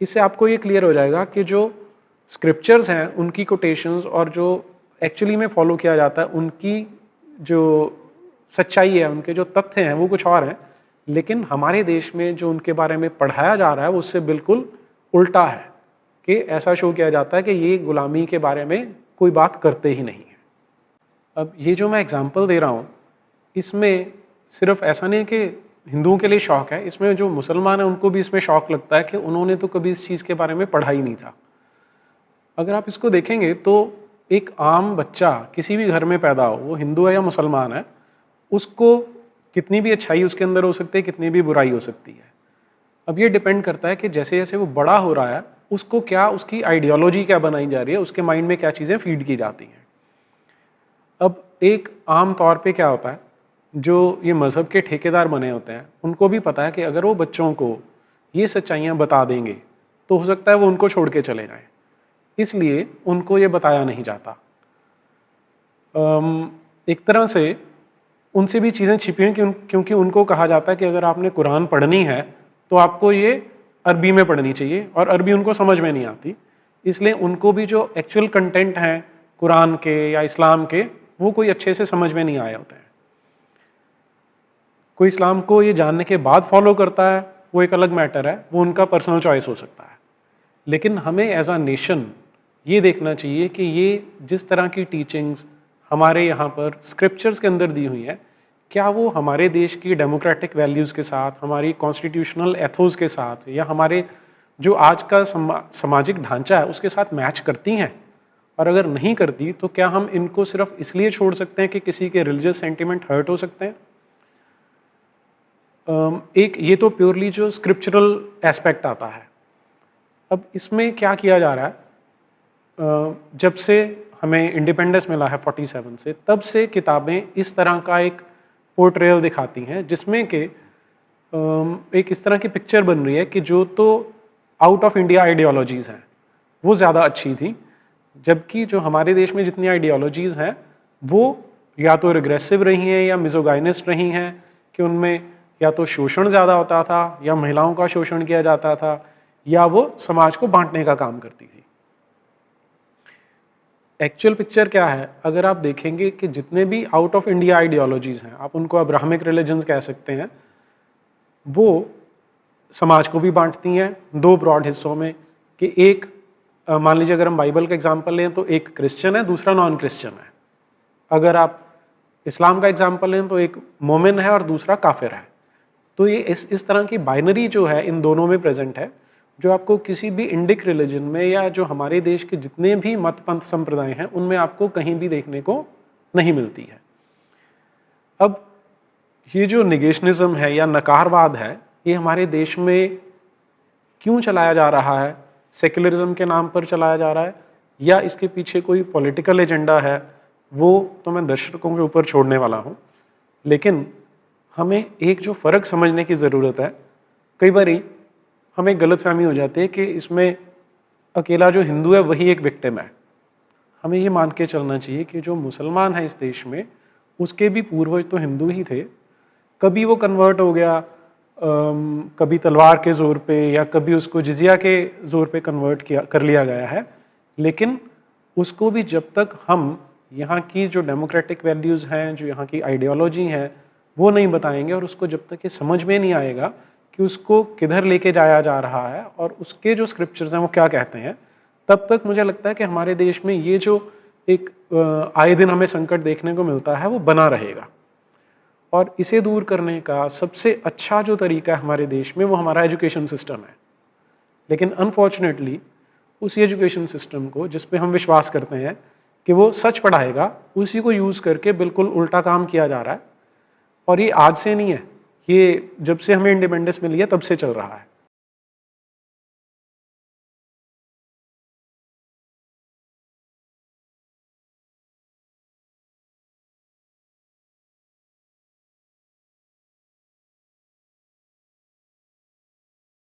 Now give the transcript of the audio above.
इससे आपको ये क्लियर हो जाएगा कि जो स्क्रिप्चर्स हैं उनकी कोटेशंस और जो एक्चुअली में फॉलो किया जाता है उनकी जो सच्चाई है, उनके जो तथ्य हैं वो कुछ और हैं, लेकिन हमारे देश में जो उनके बारे में पढ़ाया जा रहा है वो उससे बिल्कुल उल्टा है कि ऐसा शो किया जाता है कि ये गुलामी के बारे में कोई बात करते ही नहीं है। अब ये जो मैं एग्जांपल दे रहा हूँ इसमें सिर्फ ऐसा नहीं कि हिंदुओं के लिए शौक है, इसमें जो मुसलमान हैं उनको भी इसमें शौक लगता है कि उन्होंने तो कभी इस चीज़ के बारे में पढ़ा ही नहीं था। अगर आप इसको देखेंगे तो एक आम बच्चा किसी भी घर में पैदा हो, वो हिंदू है या मुसलमान है, उसको कितनी भी अच्छाई उसके अंदर हो सकती है, कितनी भी बुराई हो सकती है। अब ये डिपेंड करता है कि जैसे जैसे वो बड़ा हो रहा है उसको क्या, उसकी आइडियोलॉजी क्या बनाई जा रही है, उसके माइंड में क्या चीज़ें फीड की जाती हैं। अब एक आम तौर पे क्या होता है, जो ये मज़हब के ठेकेदार बने होते हैं उनको भी पता है कि अगर वो बच्चों को ये सच्चाइयाँ बता देंगे तो हो सकता है वो उनको छोड़ के चले जाएं, इसलिए उनको ये बताया नहीं जाता। एक तरह से उनसे भी चीज़ें छिपी हैं क्योंकि उनको कहा जाता है कि अगर आपने कुरान पढ़नी है तो आपको ये अरबी में पढ़नी चाहिए, और अरबी उनको समझ में नहीं आती, इसलिए उनको भी जो एक्चुअल कंटेंट हैं कुरान के या इस्लाम के वो कोई अच्छे से समझ में नहीं आए होते हैं। कोई इस्लाम को ये जानने के बाद फॉलो करता है वो एक अलग मैटर है, वो उनका पर्सनल चॉइस हो सकता है, लेकिन हमें एज अ नेशन ये देखना चाहिए कि ये जिस तरह की टीचिंग्स हमारे यहाँ पर स्क्रिप्चर्स के अंदर दी हुई हैं, क्या वो हमारे देश की डेमोक्रेटिक वैल्यूज़ के साथ, हमारी कॉन्स्टिट्यूशनल एथोस के साथ, या हमारे जो आज का सामाजिक ढांचा है उसके साथ मैच करती हैं। और अगर नहीं करती तो क्या हम इनको सिर्फ इसलिए छोड़ सकते हैं कि किसी के रिलीजियस सेंटिमेंट हर्ट हो सकते हैं। एक ये तो प्योरली जो स्क्रिप्चरल एस्पेक्ट आता है। अब इसमें क्या किया जा रहा है, जब से हमें इंडिपेंडेंस मिला है 47 से, तब से किताबें इस तरह का एक पोर्ट्रेयल दिखाती हैं जिसमें कि एक इस तरह की पिक्चर बन रही है कि जो तो आउट ऑफ इंडिया आइडियोलॉजीज़ हैं वो ज़्यादा अच्छी थी, जबकि जो हमारे देश में जितनी आइडियोलॉजीज़ हैं वो या तो रिग्रेसिव रही हैं या मिसोगाइनिस्ट रही हैं, कि उनमें या तो शोषण ज़्यादा होता था या महिलाओं का शोषण किया जाता था या वो समाज को बांटने का काम करती थी। एक्चुअल पिक्चर क्या है, अगर आप देखेंगे कि जितने भी आउट ऑफ इंडिया आइडियोलॉजीज़ हैं, आप उनको अब्राहमिक रिलीजन्स कह सकते हैं, वो समाज को भी बांटती हैं दो ब्रॉड हिस्सों में, कि एक मान लीजिए अगर हम बाइबल का एग्जाम्पल लें तो एक क्रिश्चियन है, दूसरा नॉन क्रिश्चियन है। अगर आप इस्लाम का एग्जाम्पल लें तो एक मोमिन है और दूसरा काफिर है। तो ये इस तरह की बाइनरी जो है इन दोनों में प्रेजेंट है, जो आपको किसी भी इंडिक रिलीजन में या जो हमारे देश के जितने भी मत पंथ संप्रदाय हैं उनमें आपको कहीं भी देखने को नहीं मिलती है। अब ये जो निगेशनिज्म है या नकारवाद है, ये हमारे देश में क्यों चलाया जा रहा है, सेक्युलरिज्म के नाम पर चलाया जा रहा है या इसके पीछे कोई पॉलिटिकल एजेंडा है, वो तो मैं दर्शकों के ऊपर छोड़ने वाला हूँ। लेकिन हमें एक जो फ़र्क समझने की ज़रूरत है, कई बार हमें गलतफहमी हो जाती है कि इसमें अकेला जो हिंदू है वही एक विक्टिम है। हमें ये मान के चलना चाहिए कि जो मुसलमान है इस देश में उसके भी पूर्वज तो हिंदू ही थे, कभी वो कन्वर्ट हो गया, कभी तलवार के ज़ोर पे या कभी उसको जिजिया के ज़ोर पे कन्वर्ट कर लिया गया है, लेकिन उसको भी जब तक हम यहाँ की जो डेमोक्रेटिक वैल्यूज़ हैं, जो यहाँ की आइडियोलॉजी हैं, वो नहीं बताएंगे और उसको जब तक ये समझ में नहीं आएगा कि उसको किधर लेके जाया जा रहा है और उसके जो स्क्रिप्चर्स हैं वो क्या कहते हैं, तब तक मुझे लगता है कि हमारे देश में ये जो एक आए दिन हमें संकट देखने को मिलता है वो बना रहेगा। और इसे दूर करने का सबसे अच्छा जो तरीका है हमारे देश में वो हमारा एजुकेशन सिस्टम है। लेकिन अनफॉर्चुनेटली उस एजुकेशन सिस्टम को जिस पे हम विश्वास करते हैं कि वो सच पढ़ाएगा, उसी को यूज़ करके बिल्कुल उल्टा काम किया जा रहा है। और ये आज से नहीं है, ये जब से हमें इंडिपेंडेंस मिली है तब से चल रहा है।